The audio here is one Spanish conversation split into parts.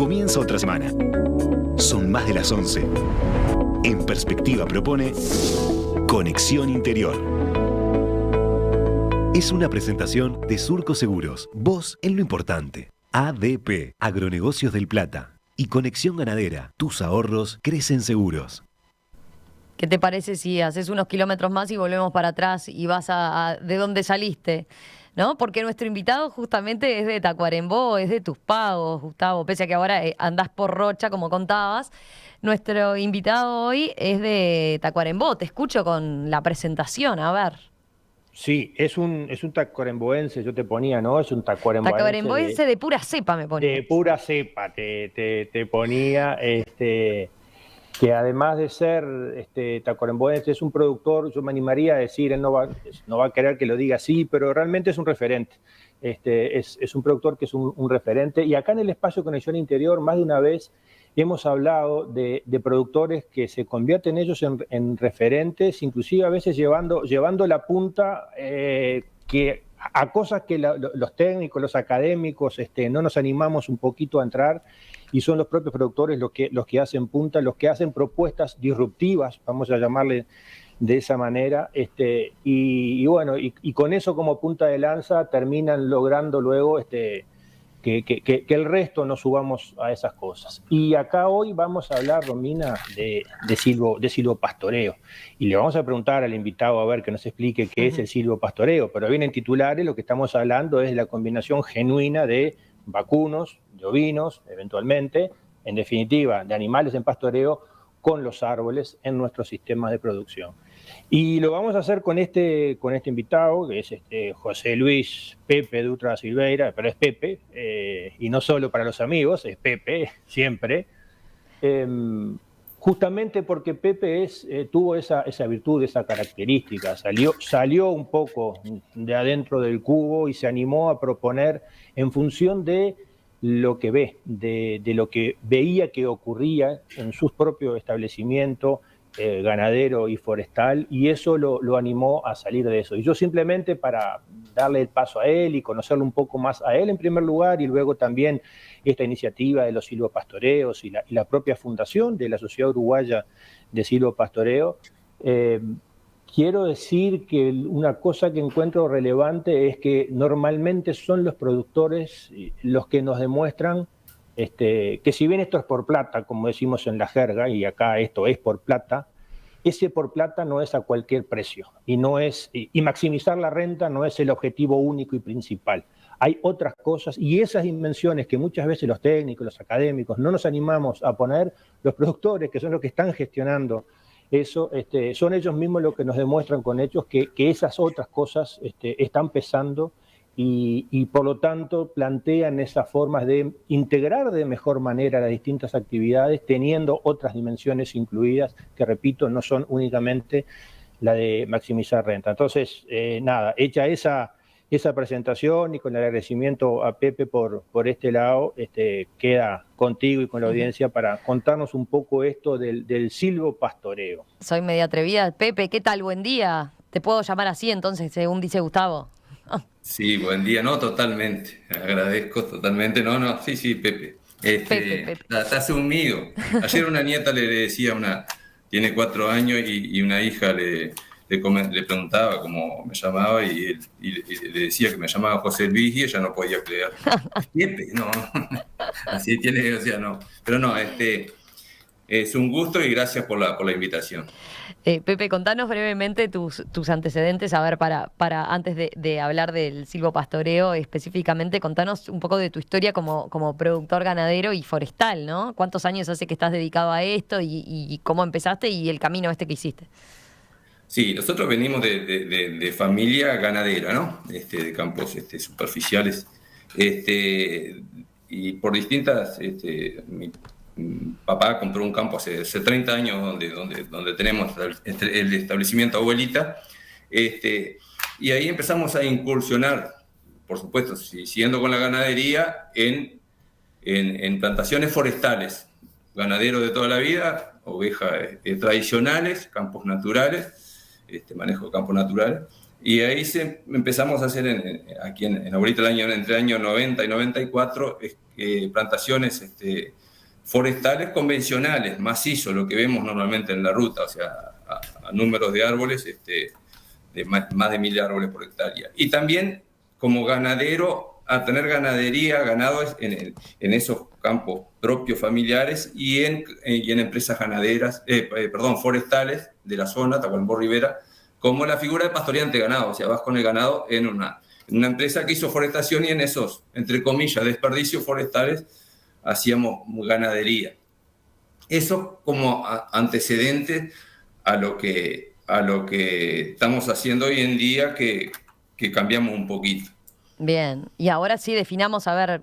Comienza otra semana. Son más de las 11. En Perspectiva propone Conexión Interior. Es una presentación de Surco Seguros. Vos en lo importante. ADP, Agronegocios del Plata. Y Conexión Ganadera. Tus ahorros crecen seguros. ¿Qué te parece si haces unos kilómetros más y volvemos para atrás y vas a de dónde saliste? ¿No? Porque nuestro invitado justamente es de Tacuarembó, es de Tus Pagos, Gustavo, pese a que ahora andás por Rocha, como contabas. Nuestro invitado hoy es de Tacuarembó. Te escucho con la presentación, a ver. Sí, es un tacuaremboense, yo te ponía, ¿no? Es un tacuaremboense. Tacuaremboense de pura cepa, me ponía. De pura cepa te ponía, que además de ser tacuaremboense, es un productor, yo me animaría a decir, él no va a querer que lo diga así, pero realmente es un referente. Es un productor que es un referente. Y acá en el espacio Conexión Interior, más de una vez, hemos hablado de productores que se convierten ellos en referentes, inclusive a veces llevando la punta a cosas que los técnicos, los académicos, no nos animamos un poquito a entrar, y son los propios productores los que hacen punta, los que hacen propuestas disruptivas, vamos a llamarle de esa manera, y bueno, y con eso como punta de lanza terminan logrando luego que el resto nos subamos a esas cosas. Y acá hoy vamos a hablar, Romina, de silvopastoreo. Y le vamos a preguntar al invitado a ver que nos explique qué es el silvopastoreo. Pero bien en titulares lo que estamos hablando es la combinación genuina de vacunos, de ovinos, eventualmente, en definitiva, de animales en pastoreo con los árboles en nuestros sistemas de producción. Y lo vamos a hacer con este invitado, que es José Luis Pepe Dutra Silveira, pero es Pepe, y no solo para los amigos, es Pepe, siempre, justamente porque Pepe tuvo esa virtud, esa característica, salió un poco de adentro del cubo y se animó a proponer en función de lo que ve, de lo que veía que ocurría en sus propios establecimientos, ganadero y forestal, y eso lo animó a salir de eso. Y yo simplemente para darle el paso a él y conocerlo un poco más a él en primer lugar, y luego también esta iniciativa de los silvopastoreos y la propia fundación de la Sociedad Uruguaya de Silvopastoreo, quiero decir que una cosa que encuentro relevante es que normalmente son los productores los que nos demuestran que si bien esto es por plata, como decimos en la jerga, y acá esto es por plata, ese por plata no es a cualquier precio, y maximizar la renta no es el objetivo único y principal. Hay otras cosas, y esas dimensiones que muchas veces los técnicos, los académicos, no nos animamos a poner, los productores, que son los que están gestionando eso, son ellos mismos los que nos demuestran con hechos que esas otras cosas están pesando, y por lo tanto plantean esas formas de integrar de mejor manera las distintas actividades, teniendo otras dimensiones incluidas, que repito, no son únicamente la de maximizar renta. Entonces, nada, hecha esa presentación y con el agradecimiento a Pepe por este lado, queda contigo y con la audiencia para contarnos un poco esto del silvopastoreo. Soy media atrevida. Pepe, ¿qué tal? Buen día. ¿Te puedo llamar así entonces, según dice Gustavo? Sí, buen día, no, totalmente, agradezco totalmente, sí, Pepe, Pepe. Estás unido. Ayer una nieta le decía, tiene 4 años y una hija le preguntaba cómo me llamaba y le decía que me llamaba José Luis y ella no podía creer. Pepe, no, así tiene, o sea, no, pero no, es un gusto y gracias por la invitación. Pepe, contanos brevemente tus antecedentes, a ver, para antes de hablar del silvopastoreo específicamente, contanos un poco de tu historia como productor ganadero y forestal, ¿no? ¿Cuántos años hace que estás dedicado a esto y cómo empezaste y el camino que hiciste? Sí, nosotros venimos de familia ganadera, ¿no? De campos superficiales, y por distintas... mi papá compró un campo hace 30 años donde tenemos el establecimiento Abuelita, y ahí empezamos a incursionar, por supuesto, siguiendo con la ganadería, en plantaciones forestales, ganadero de toda la vida, ovejas tradicionales, campos naturales, manejo de campos naturales, Y ahí empezamos a hacer, aquí en Abuelita, entre el año 90 y 94, plantaciones forestales convencionales, macizos, lo que vemos normalmente en la ruta, o sea, a números de árboles, de más de 1000 árboles por hectárea. Y también como ganadero, a tener ganados en esos campos propios familiares y en empresas ganaderas, forestales de la zona, Tacuarembó Rivera, como la figura de pastoreante ganado, o sea, vas con el ganado en una empresa que hizo forestación y en esos, entre comillas, desperdicios forestales, hacíamos ganadería. Eso como antecedente a lo que estamos haciendo hoy en día, que cambiamos un poquito. Bien, y ahora sí definamos, a ver,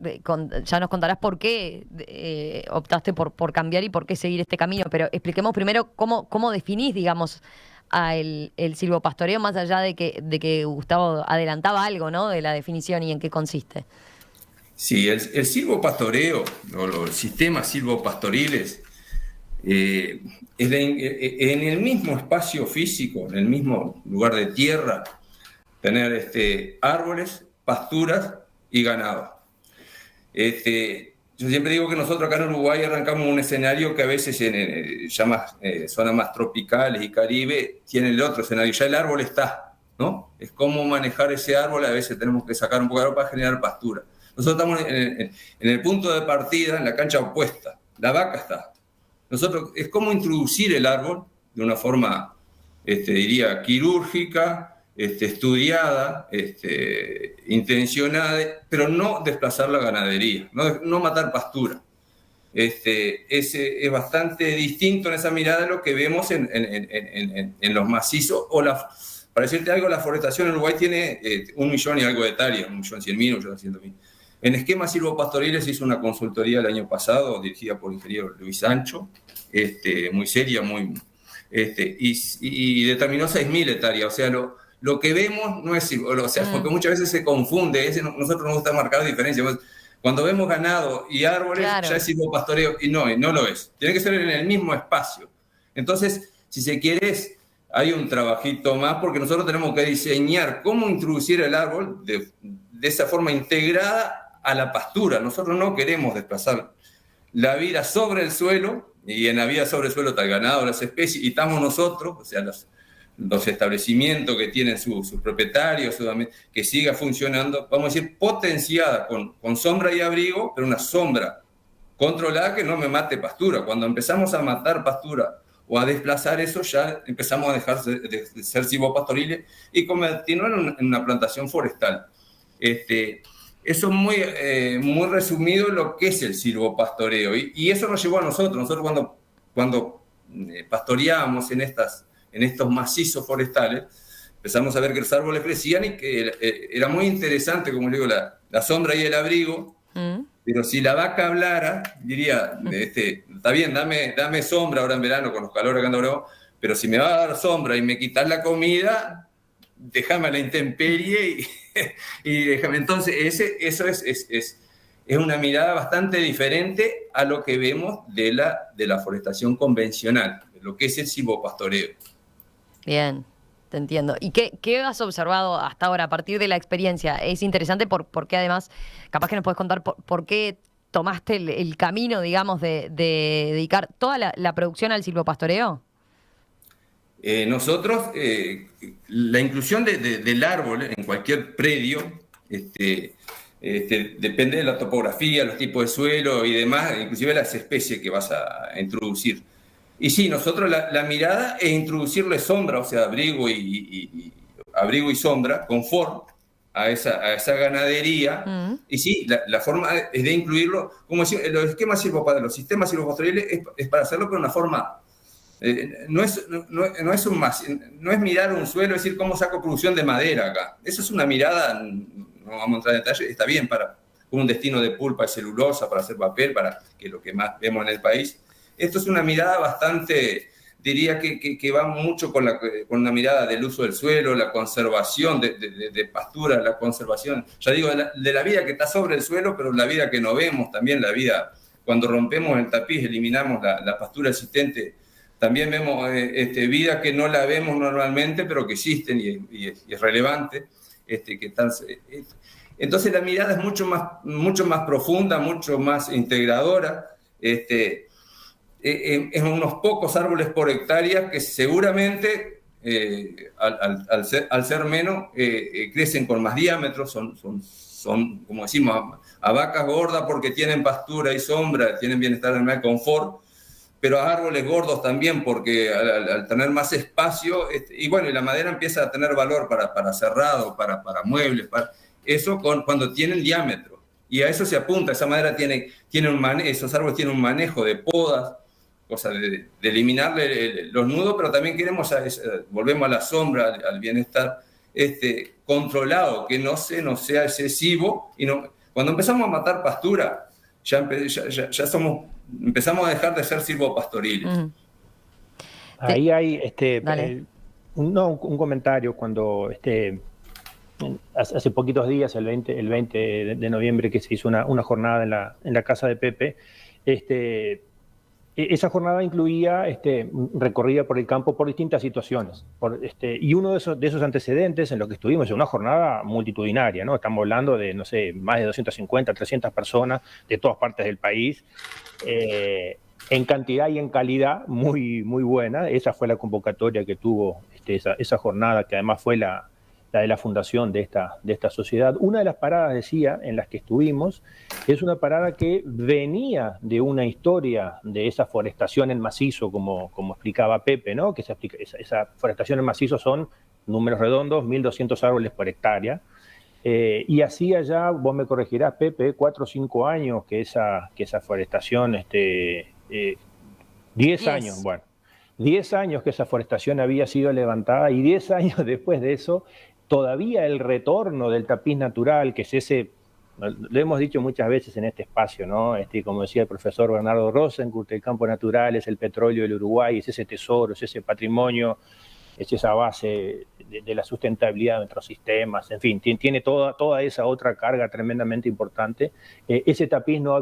ya nos contarás por qué optaste por cambiar y por qué seguir este camino, pero expliquemos primero cómo definís, digamos, el silvopastoreo, más allá de que Gustavo adelantaba algo, ¿no?, de la definición y en qué consiste. Sí, el silvopastoreo, o los sistemas silvopastoriles, en el mismo espacio físico, en el mismo lugar de tierra, tener árboles, pasturas y ganado. Yo siempre digo que nosotros acá en Uruguay arrancamos un escenario que a veces ya más zonas más tropicales y Caribe tienen el otro escenario, ya el árbol está, ¿no? Es cómo manejar ese árbol, a veces tenemos que sacar un poco de árbol para generar pastura. Nosotros estamos en el punto de partida, en la cancha opuesta, la vaca está. Nosotros es cómo introducir el árbol de una forma, diría, quirúrgica, estudiada, intencionada, pero no desplazar la ganadería, no matar pastura. Es bastante distinto en esa mirada de lo que vemos en los macizos. Para decirte algo, la forestación en Uruguay tiene 1 millón y algo de hectáreas, 1.100.000, 1.200.000. En esquemas silvopastoriles se hizo una consultoría el año pasado, dirigida por el ingeniero Luis Sancho, muy seria, y determinó 6.000 hectáreas. O sea, lo que vemos no es, o sea, porque muchas veces se confunde, nosotros nos gusta marcar diferencias. Cuando vemos ganado y árboles, claro, ya es silvopastoreo, y no lo es. Tiene que ser en el mismo espacio. Entonces, si se quiere, hay un trabajito más, porque nosotros tenemos que diseñar cómo introducir el árbol de esa forma integrada a la pastura. Nosotros no queremos desplazar la vida sobre el suelo, y en la vida sobre el suelo está el ganado, las especies, y estamos nosotros, o sea, los establecimientos que tienen sus propietarios, que siga funcionando, vamos a decir, potenciada con sombra y abrigo, pero una sombra controlada que no me mate pastura. Cuando empezamos a matar pastura o a desplazar eso, ya empezamos a dejar de ser silvopastoriles y convertirnos en una plantación forestal. Eso es muy resumido lo que es el silvopastoreo, y eso nos llevó a nosotros. Nosotros cuando pastoreábamos en estos macizos forestales, empezamos a ver que los árboles crecían y que era muy interesante, como digo, la sombra y el abrigo, pero si la vaca hablara, diría, está bien, dame sombra ahora en verano con los calores que anda ahora, pero si me va a dar sombra y me quitas la comida, déjame a la intemperie y déjame. Entonces, eso es una mirada bastante diferente a lo que vemos de la forestación convencional, de lo que es el silvopastoreo. Bien, te entiendo. ¿Y qué has observado hasta ahora a partir de la experiencia? Es interesante porque además, capaz que nos puedes contar por qué tomaste el camino, digamos, de dedicar toda la producción al silvopastoreo. Nosotros, la inclusión del árbol en cualquier predio depende de la topografía, los tipos de suelo y demás, inclusive las especies que vas a introducir. Y sí, nosotros la mirada es introducirle sombra, o sea, abrigo y sombra, confort a esa ganadería. Y sí, la forma es de incluirlo, como decir, los sistemas silvopastoriles es para hacerlo con una forma. No es mirar un suelo, es decir, cómo saco producción de madera acá. Eso es una mirada, no vamos a entrar en detalle, está bien para un destino de pulpa y celulosa, para hacer papel, que es lo que más vemos en el país. Esto es una mirada bastante, diría que va mucho con una mirada del uso del suelo, la conservación de pastura, la conservación, ya digo, de la vida que está sobre el suelo, pero la vida que no vemos, también la vida, cuando rompemos el tapiz, eliminamos la pastura existente también vemos vida que no la vemos normalmente, pero que existen y es relevante. Entonces la mirada es mucho más profunda, mucho más integradora. En unos pocos árboles por hectárea que seguramente al ser menos crecen con más diámetro, son como decimos, a vacas gordas porque tienen pastura y sombra, tienen bienestar animal, confort, pero a árboles gordos también porque al tener más espacio, y bueno, y la madera empieza a tener valor para cerrado, para muebles, eso cuando tienen diámetro. Y a eso se apunta, esa madera esos árboles tienen un manejo de podas, cosa de eliminarle los nudos, pero también volvemos a la sombra, al bienestar controlado, que no sea excesivo. Cuando empezamos a matar pastura, ya empezamos a dejar de ser silvopastoriles. Ahí hay un comentario cuando hace poquitos días, el 20 de noviembre, que se hizo una jornada en la casa de Pepe. Esa jornada incluía recorrida por el campo por distintas situaciones. Y uno de esos antecedentes en los que estuvimos es una jornada multitudinaria, ¿no? Estamos hablando de, no sé, más de 250, 300 personas de todas partes del país, en cantidad y en calidad muy, muy buena. Esa fue la convocatoria que tuvo esa jornada, que además fue la de la fundación de esta sociedad. Una de las paradas, decía, en las que estuvimos, es una parada que venía de una historia de esa forestación en macizo, como explicaba Pepe, ¿no? Que esa forestación en macizo son, números redondos, 1.200 árboles por hectárea. Y hacía ya, vos me corregirás, Pepe, 4 o 5 años que esa forestación, 10 años, bueno. 10 años que esa forestación había sido levantada, y 10 años después de eso, todavía el retorno del tapiz natural, que es ese, lo hemos dicho muchas veces en este espacio, ¿no? Como decía el profesor Bernardo Rosenkurt, el campo natural es el petróleo del Uruguay, es ese tesoro, es ese patrimonio, es esa base de la sustentabilidad de nuestros sistemas, en fin, tiene toda esa otra carga tremendamente importante. Ese tapiz no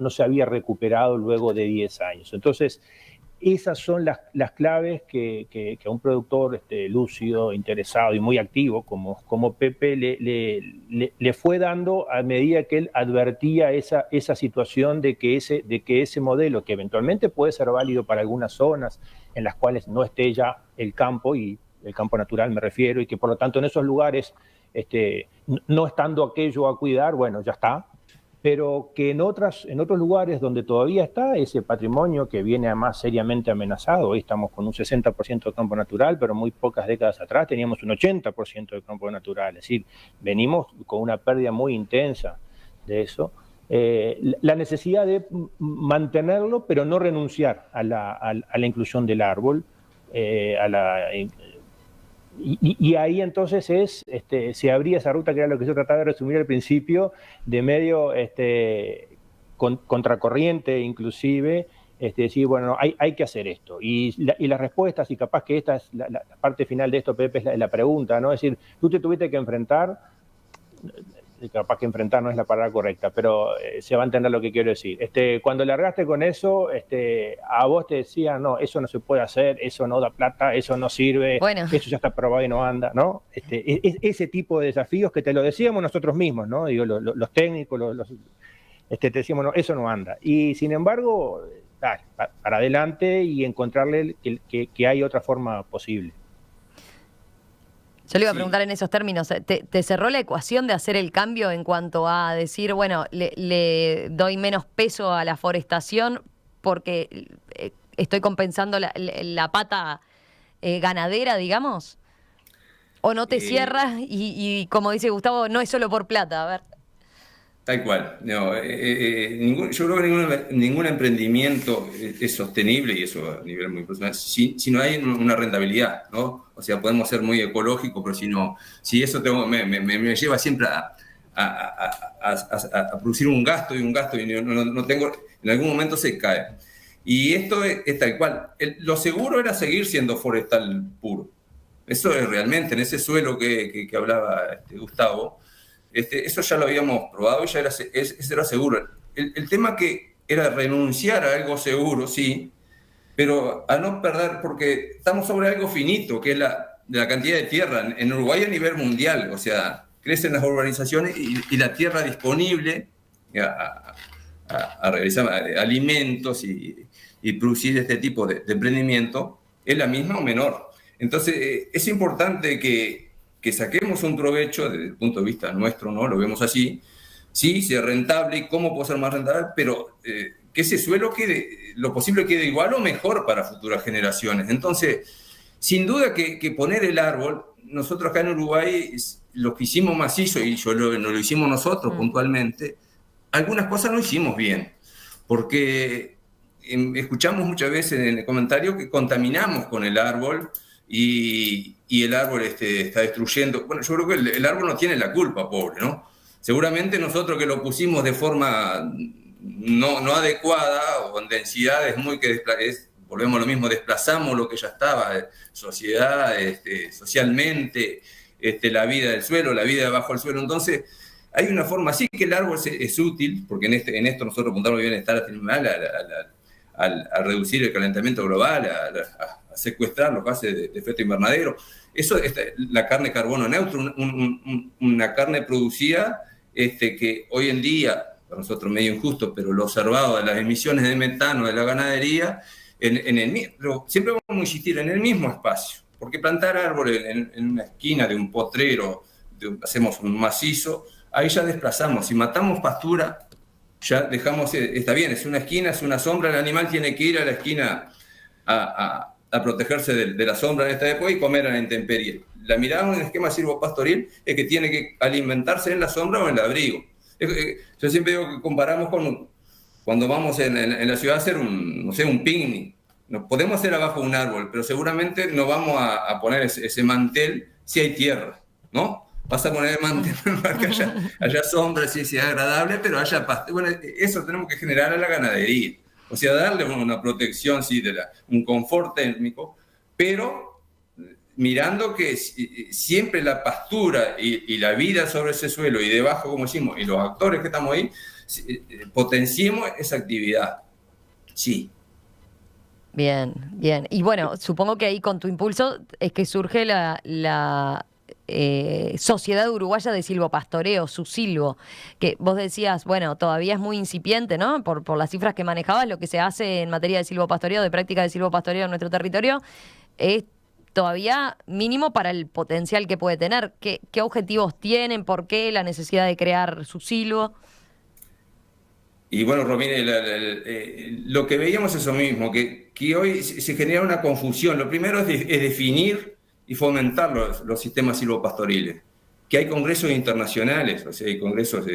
se había recuperado luego de 10 años. Entonces, esas son las claves que a un productor lúcido, interesado y muy activo como Pepe le fue dando a medida que él advertía esa situación de que ese modelo, que eventualmente puede ser válido para algunas zonas en las cuales no esté ya el campo, y el campo natural me refiero, y que por lo tanto en esos lugares, no estando aquello a cuidar, bueno, ya está, pero que en otros lugares donde todavía está ese patrimonio, que viene además seriamente amenazado. Hoy estamos con un 60% de campo natural, pero muy pocas décadas atrás teníamos un 80% de campo natural, es decir, venimos con una pérdida muy intensa de eso. La necesidad de mantenerlo, pero no renunciar a la inclusión del árbol, y ahí entonces se abría esa ruta, que era lo que yo trataba de resumir al principio, de medio contracorriente inclusive, decir, bueno, hay que hacer esto. Y las respuestas, y capaz que esta es la parte final de esto, Pepe, es la pregunta, ¿no? Es decir, tú te tuviste que enfrentar, capaz que enfrentar no es la palabra correcta, pero se va a entender lo que quiero decir. Cuando largaste con eso, a vos te decían, no, eso no se puede hacer, eso no da plata, eso no sirve, eso ya está probado y no anda, ¿no? Ese tipo de desafíos que te lo decíamos nosotros mismos, ¿no? Digo, los técnicos, te decíamos, no, eso no anda. Y sin embargo, para adelante y encontrarle que hay otra forma posible. Yo le iba a preguntar en esos términos, ¿te cerró la ecuación de hacer el cambio en cuanto a decir, bueno, le doy menos peso a la forestación porque estoy compensando la pata ganadera, digamos? ¿O no te cierras y como dice Gustavo, no es solo por plata? A ver. Tal cual. No, yo creo que ningún emprendimiento es sostenible, y eso a nivel muy personal, si no hay una rentabilidad, ¿no? O sea, podemos ser muy ecológicos, pero si eso me lleva siempre a producir un gasto y no tengo, en algún momento se cae. Y esto es tal cual. Lo seguro era seguir siendo forestal puro. Eso es realmente, en ese suelo que hablaba Gustavo, eso ya lo habíamos probado y ya eso era seguro. El tema que era renunciar a algo seguro, sí, pero a no perder, porque estamos sobre algo finito, que es la cantidad de tierra. En Uruguay a nivel mundial, o sea, crecen las urbanizaciones y la tierra disponible a realizar alimentos y producir este tipo de emprendimiento es la misma o menor. Entonces, es importante que saquemos un provecho desde el punto de vista nuestro, ¿no? Lo vemos así. Sí, sea rentable y cómo puede ser más rentable, pero que ese suelo quede, lo posible quede igual o mejor para futuras generaciones. Entonces, sin duda que poner el árbol, nosotros acá en Uruguay, lo que hicimos macizo, y no lo hicimos nosotros puntualmente, algunas cosas no hicimos bien, porque escuchamos muchas veces en el comentario que contaminamos con el árbol y el árbol está destruyendo. Bueno, yo creo que el árbol no tiene la culpa, pobre, ¿no? Seguramente nosotros que lo pusimos de forma no adecuada o en densidades volvemos a lo mismo, desplazamos lo que ya estaba, sociedad, socialmente, la vida del suelo, la vida debajo del suelo. Entonces, hay una forma, sí que el árbol es útil, porque en esto nosotros apuntamos el bienestar animal al reducir el calentamiento global, a secuestrar los gases de efecto invernadero. Eso, la carne carbono neutro, una carne producida que hoy en día, para nosotros medio injusto, pero lo observado de las emisiones de metano de la ganadería, pero siempre vamos a insistir en el mismo espacio, porque plantar árboles en una esquina de un potrero, hacemos un macizo, ahí ya desplazamos. Si matamos pastura, ya dejamos, está bien, es una esquina, es una sombra, el animal tiene que ir a la esquina a protegerse de la sombra de esta época y comer a la intemperie. La mirada en el esquema silvopastoril es que tiene que alimentarse en la sombra o en el abrigo. Yo siempre digo que comparamos con cuando vamos en la ciudad a hacer un picnic. Nos podemos hacer abajo un árbol, pero seguramente no vamos a poner ese mantel si hay tierra, ¿no? Vas a poner el mantel para que haya sombra, si sea agradable, pero haya pasto. Bueno, eso tenemos que generar a la ganadería. O sea, darle una protección, sí, un confort térmico, pero mirando que siempre la pastura y la vida sobre ese suelo y debajo, como decimos, y los actores que estamos ahí, potenciemos esa actividad. Sí. Bien, bien. Y bueno, supongo que ahí con tu impulso es que surge la Sociedad Uruguaya de Silvopastoreo, SUSILVO, que vos decías, bueno, todavía es muy incipiente, ¿no? Por las cifras que manejabas, lo que se hace en materia de silvopastoreo, de práctica de silvopastoreo en nuestro territorio, es todavía mínimo para el potencial que puede tener. ¿Qué objetivos tienen? ¿Por qué la necesidad de crear SUSILVO? Y bueno, Romina, lo que veíamos es eso mismo, que hoy se genera una confusión. Lo primero es definir y fomentar los sistemas silvopastoriles. Que hay congresos internacionales, o sea, hay congresos,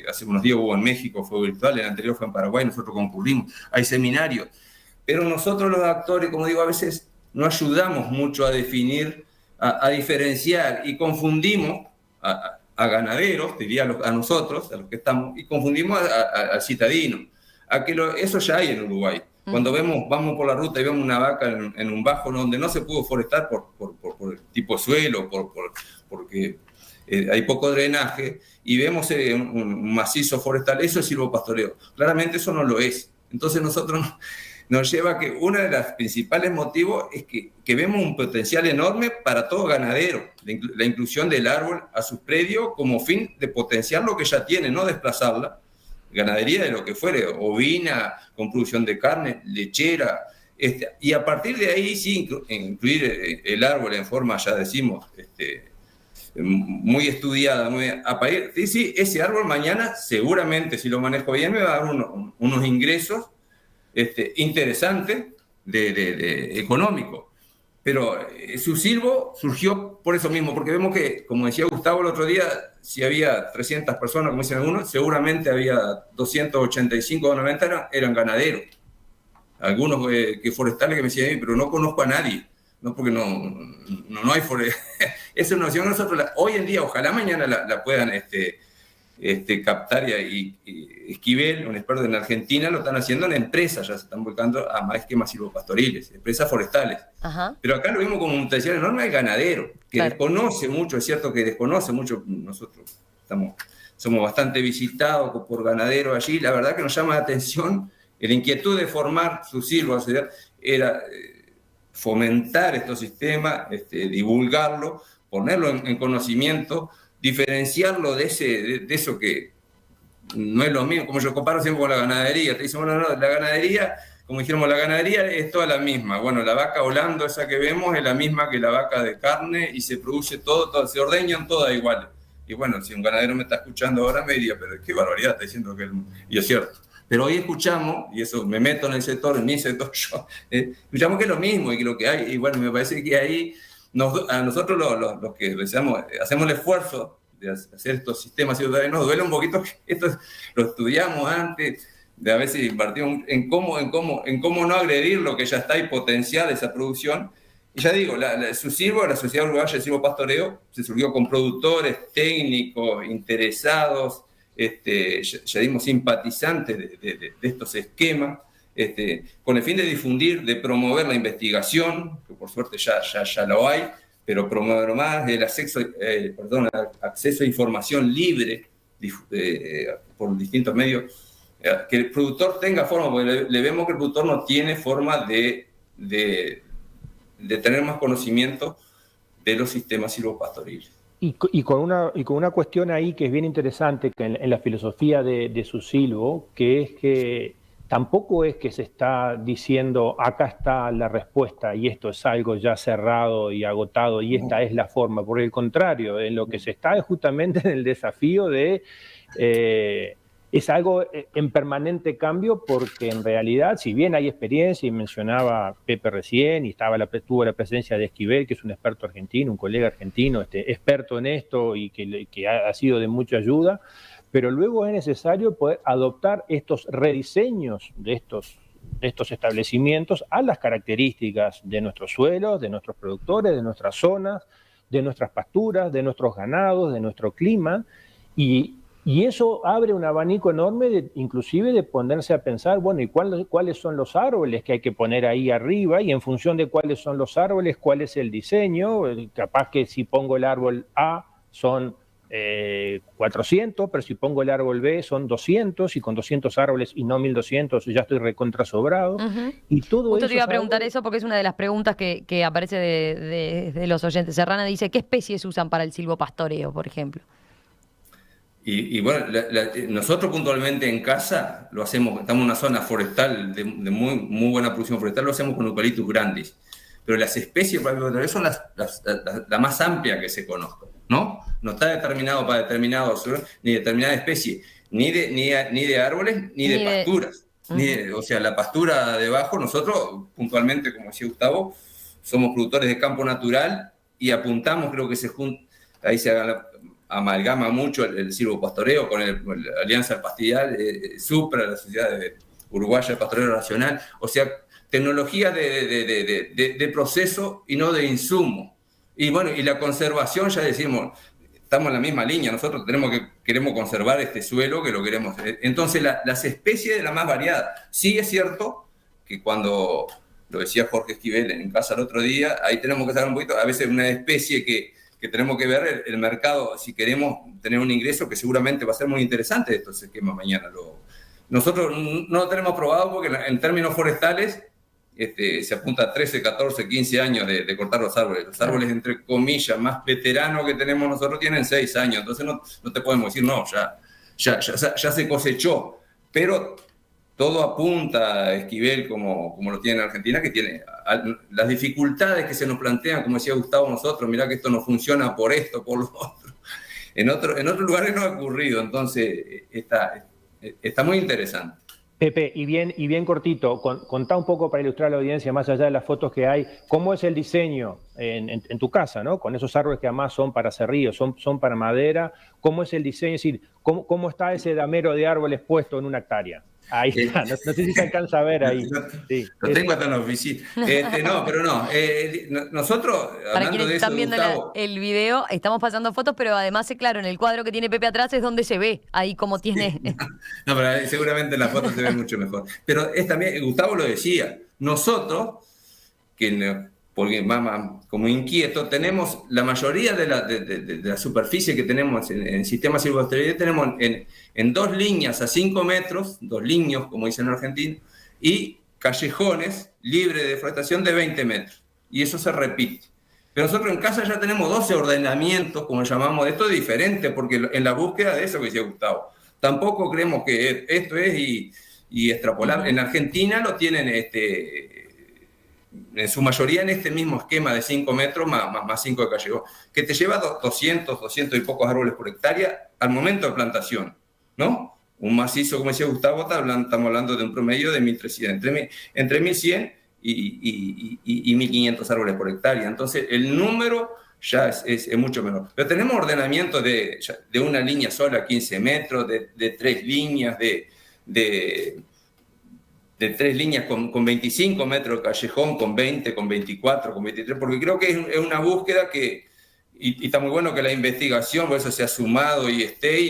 hace unos días hubo en México, fue virtual, el anterior fue en Paraguay, nosotros concurrimos, hay seminarios. Pero nosotros los actores, como digo, a veces no ayudamos mucho a definir, a diferenciar, y confundimos a ganaderos, diría a nosotros, a los que estamos, y confundimos al citadino. Eso ya hay en Uruguay. Cuando vamos por la ruta y vemos una vaca en un bajo donde no se pudo forestar por el tipo de suelo, porque hay poco drenaje, y vemos un macizo forestal, eso es silvopastoreo. Claramente eso no lo es. Entonces nos lleva a que uno de los principales motivos es que vemos un potencial enorme para todo ganadero, la inclusión del árbol a sus predios como fin de potenciar lo que ya tiene, no desplazarla. Ganadería de lo que fuere, ovina, con producción de carne, lechera, y a partir de ahí sí incluir el árbol en forma, ya decimos, muy estudiada, sí, ese árbol mañana seguramente, si lo manejo bien, me va a dar unos ingresos interesantes económicos. Pero SUSILVO surgió por eso mismo, porque vemos que, como decía Gustavo el otro día, si había 300 personas, como dicen algunos, seguramente había 285 o 90 eran ganaderos. Algunos que forestales que me decían, pero no conozco a nadie, no porque no hay forestales. Esa es una noción que nosotros hoy en día, ojalá mañana la puedan captar, y Esquivel, un experto en Argentina, lo están haciendo en empresas, ya se están volcando a más esquemas silvopastoriles, empresas forestales. Ajá. Pero acá lo vimos como un potencial enorme del ganadero, que desconoce mucho, es cierto que desconoce mucho, nosotros somos bastante visitados por ganaderos allí, la verdad que nos llama la atención la inquietud de formar SUSILVO, o sea, era fomentar estos sistemas, divulgarlo, ponerlo en conocimiento, diferenciarlo de eso que no es lo mismo, como yo comparo siempre con la ganadería. Te dicen, bueno, no, la ganadería, como dijéramos, la ganadería es toda la misma. Bueno, la vaca holando, esa que vemos, es la misma que la vaca de carne y se produce todo se ordeñan todas iguales. Y bueno, si un ganadero me está escuchando ahora, me diría, pero qué barbaridad, está diciendo que... Y es cierto. Pero hoy escuchamos, y eso me meto en el sector, en mi sector yo, escuchamos que es lo mismo y que lo que hay, y bueno, me parece que ahí a nosotros los que hacemos el esfuerzo de hacer estos sistemas ciudadanos, nos duele un poquito que esto lo estudiamos antes, de a veces invertimos en cómo no agredir lo que ya está y potenciar esa producción. Y ya digo, la Sociedad Uruguaya de Silvopastoreo, se surgió con productores, técnicos, interesados, ya dimos simpatizantes de estos esquemas, con el fin de difundir, de promover la investigación, que por suerte ya lo hay, pero promover más el acceso a información libre por distintos medios, que el productor tenga forma, porque le vemos que el productor no tiene forma de tener más conocimiento de los sistemas silvopastoriles. Y con una cuestión ahí que es bien interesante que en la filosofía de Susilvo, que es que tampoco es que se está diciendo acá está la respuesta y esto es algo ya cerrado y agotado y esta es la forma. Por el contrario, en lo que se está es justamente en el desafío de... es algo en permanente cambio porque en realidad, si bien hay experiencia, y mencionaba Pepe recién, y tuvo la presencia de Esquivel, que es un experto argentino, un colega argentino, experto en esto y que ha sido de mucha ayuda, pero luego es necesario poder adoptar estos rediseños de estos establecimientos a las características de nuestros suelos, de nuestros productores, de nuestras zonas, de nuestras pasturas, de nuestros ganados, de nuestro clima, y eso abre un abanico enorme, inclusive de ponerse a pensar, bueno, ¿y cuáles son los árboles que hay que poner ahí arriba? Y en función de cuáles son los árboles, ¿cuál es el diseño? Capaz que si pongo el árbol A son 400, pero si pongo el árbol B son 200, y con 200 árboles y no 1200 ya estoy recontrasobrado. Y todo Justo eso te iba a preguntar eso porque es una de las preguntas que aparece de los oyentes. Serrana dice, ¿qué especies usan para el silvopastoreo, por ejemplo? Y bueno, nosotros puntualmente en casa lo hacemos, estamos en una zona forestal de muy buena producción forestal, lo hacemos con Eucalyptus grandis. Pero las especies son la más amplia que se conozca, ¿no? No está determinado para ni determinada especie, ni de árboles, ni de pasturas. O sea, la pastura debajo, nosotros puntualmente, como decía Gustavo, somos productores de campo natural y apuntamos, creo que ahí se amalgama mucho el silvopastoreo con la Alianza del Pastillal, Supra, la Sociedad Uruguaya de Pastoreo Racional, o sea, tecnología de proceso y no de insumo. Y bueno, y la conservación, ya decimos, estamos en la misma línea, nosotros queremos conservar este suelo que lo queremos. Entonces, las especies de la más variada. Sí es cierto que cuando, lo decía Jorge Esquivel en casa el otro día, ahí tenemos que saber un poquito, a veces una especie que tenemos que ver el mercado, si queremos tener un ingreso que seguramente va a ser muy interesante de estos esquemas mañana. Nosotros no lo tenemos probado porque en términos forestales se apunta a 13, 14, 15 años de cortar los árboles. Los árboles, entre comillas, más veteranos que tenemos nosotros tienen 6 años, entonces no te podemos decir, no, ya se cosechó, pero todo apunta a Esquivel, como lo tiene en Argentina, que tiene las dificultades que se nos plantean, como decía Gustavo, nosotros, mirá que esto no funciona por esto, por lo otro. En otros lugares no ha ocurrido, entonces está muy interesante. Pepe, y bien cortito, contá un poco para ilustrar a la audiencia, más allá de las fotos que hay, cómo es el diseño en tu casa, ¿no? Con esos árboles que además son para serríos, son para madera, ¿cómo es el diseño? Es decir, ¿cómo está ese damero de árboles puesto en una hectárea? Ahí está, no sé si se alcanza a ver ahí. Sí, lo tengo hasta en la oficina. No, pero no. Nosotros, para quienes están viendo Gustavo, el video, estamos pasando fotos, pero además, claro, en el cuadro que tiene Pepe atrás es donde se ve, ahí como tiene. No, pero seguramente en la foto se ve mucho mejor. Pero también, Gustavo lo decía, nosotros, porque más como inquieto, tenemos la mayoría de la superficie que tenemos en el sistema silvopastoril, tenemos en 2 líneas a 5 metros, 2 liños, como dicen en Argentina, y callejones libres de deforestación de 20 metros. Y eso se repite. Pero nosotros en casa ya tenemos 12 ordenamientos, como llamamos, esto es diferente, porque en la búsqueda de eso que decía Gustavo, tampoco creemos que esto es y extrapolar. En Argentina lo tienen en su mayoría en este mismo esquema de 5 metros más 5 de callejón, que te lleva 200 y pocos árboles por hectárea al momento de plantación, ¿no? Un macizo, como decía Gustavo, estamos hablando de un promedio de 1.300, entre 1.100 y 1.500 árboles por hectárea. Entonces, el número ya es mucho menor. Pero tenemos ordenamiento de una línea sola, 15 metros, de 3 líneas, de 3 líneas con 25 metros de callejón, con 20, con 24, con 23, porque creo que es una búsqueda que, y está muy bueno que la investigación, por eso se ha sumado y esté,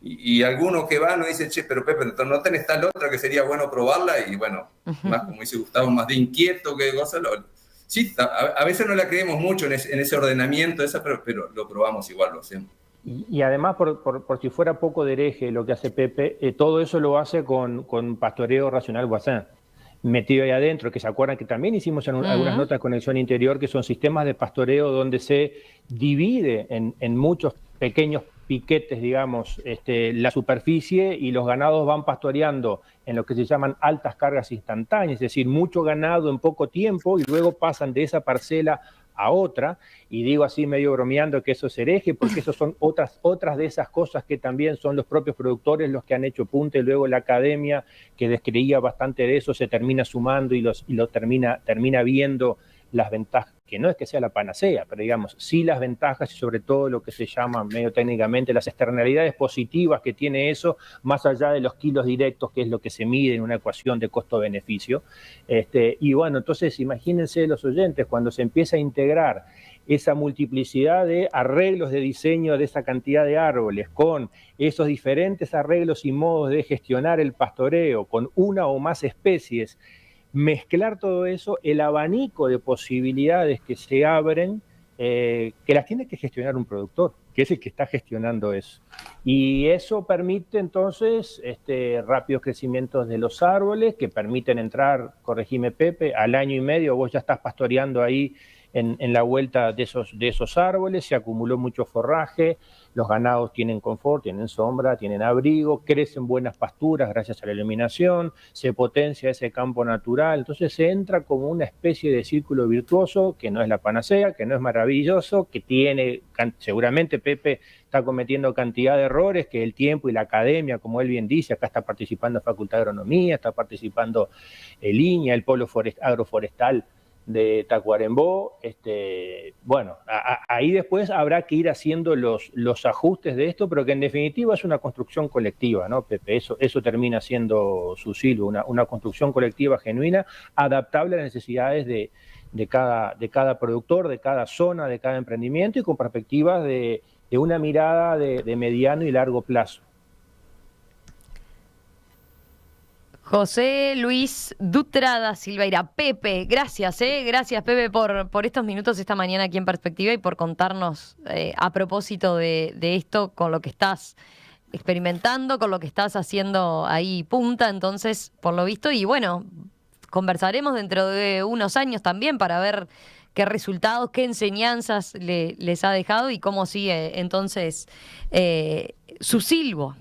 y alguno que va nos dice, che, pero Pepe, no tenés tal otra que sería bueno probarla, y bueno, más como dice Gustavo, más de inquieto que cosa, sí, a veces no la creemos mucho en ese ordenamiento, pero lo probamos igual, lo hacemos. Y además, por si fuera poco de hereje lo que hace Pepe, todo eso lo hace con pastoreo racional Voisin, metido ahí adentro, que se acuerdan que también hicimos algunas notas de Conexión Interior, que son sistemas de pastoreo donde se divide en muchos pequeños piquetes, digamos, la superficie, y los ganados van pastoreando en lo que se llaman altas cargas instantáneas, es decir, mucho ganado en poco tiempo, y luego pasan de esa parcela a otra, y digo así medio bromeando que eso es hereje, porque eso son otras de esas cosas que también son los propios productores los que han hecho punta, y luego la academia, que descreía bastante de eso, se termina sumando y lo termina viendo las ventajas, que no es que sea la panacea, pero digamos, sí las ventajas y sobre todo lo que se llama medio técnicamente las externalidades positivas que tiene eso, más allá de los kilos directos, que es lo que se mide en una ecuación de costo-beneficio. Y bueno, entonces imagínense los oyentes, cuando se empieza a integrar esa multiplicidad de arreglos de diseño de esa cantidad de árboles, con esos diferentes arreglos y modos de gestionar el pastoreo, con una o más especies, mezclar todo eso, el abanico de posibilidades que se abren, que las tiene que gestionar un productor, que es el que está gestionando eso. Y eso permite entonces rápidos crecimientos de los árboles, que permiten entrar, corregime Pepe, al año y medio vos ya estás pastoreando ahí en la vuelta de esos árboles, se acumuló mucho forraje, los ganados tienen confort, tienen sombra, tienen abrigo, crecen buenas pasturas gracias a la iluminación, se potencia ese campo natural, entonces se entra como una especie de círculo virtuoso que no es la panacea, que no es maravilloso, que tiene, seguramente Pepe está cometiendo cantidad de errores, que el tiempo y la academia, como él bien dice, acá está participando Facultad de Agronomía, está participando Línea, el Polo Agroforestal de Tacuarembó, bueno, ahí después habrá que ir haciendo los ajustes de esto, pero que en definitiva es una construcción colectiva, ¿no, Pepe? Eso termina siendo su silo, una construcción colectiva genuina, adaptable a las necesidades de cada productor, de cada zona, de cada emprendimiento, y con perspectivas de una mirada de mediano y largo plazo. José Luis Dutra da Silveira. Pepe, gracias, gracias Pepe por estos minutos esta mañana aquí en Perspectiva y por contarnos a propósito de esto, con lo que estás experimentando, con lo que estás haciendo ahí punta, entonces, por lo visto, y bueno, conversaremos dentro de unos años también para ver qué resultados, qué enseñanzas les ha dejado y cómo sigue entonces su silbo.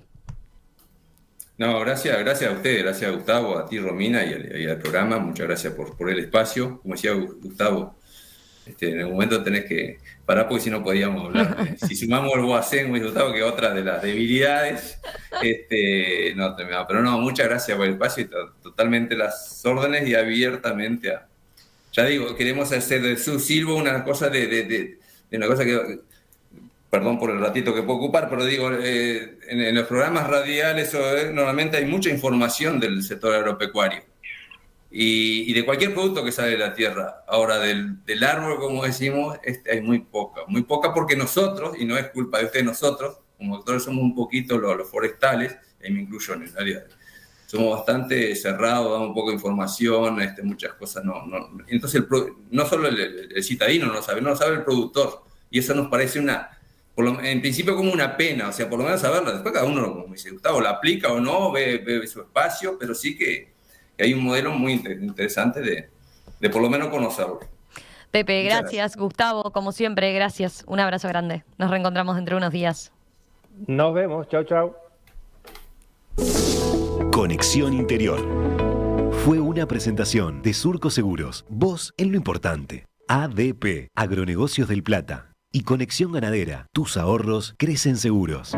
No, gracias a ustedes, gracias a Gustavo, a ti Romina y al programa, muchas gracias por el espacio. Como decía Gustavo, en algún momento tenés que parar porque si no podíamos hablar. Si sumamos el Voisin, como dice Gustavo, que es otra de las debilidades, pero no, muchas gracias por el espacio y totalmente las órdenes y abiertamente ya digo, queremos hacer de su silbo una cosa de una cosa que... Perdón por el ratito que puedo ocupar, pero digo, en los programas radiales normalmente hay mucha información del sector agropecuario y de cualquier producto que sale de la tierra. Ahora, del árbol, como decimos, hay muy poca porque nosotros, y no es culpa de ustedes, nosotros, como doctores somos un poquito los forestales, y me incluyo en el área, somos bastante cerrados, damos un poco de información, muchas cosas entonces no solo el citadino no lo sabe el productor, y eso nos parece en principio como una pena, o sea, por lo menos saberla. Después cada uno, como dice Gustavo, la aplica o no, ve su espacio, pero sí que hay un modelo muy interesante de por lo menos conocerlo. Pepe, Muchas gracias. Gustavo, como siempre, gracias. Un abrazo grande. Nos reencontramos dentro de unos días. Nos vemos. Chau, chau. Conexión Interior. Fue una presentación de Surco Seguros. Vos en lo importante. ADP, Agronegocios del Plata. Y Conexión Ganadera. Tus ahorros crecen seguros.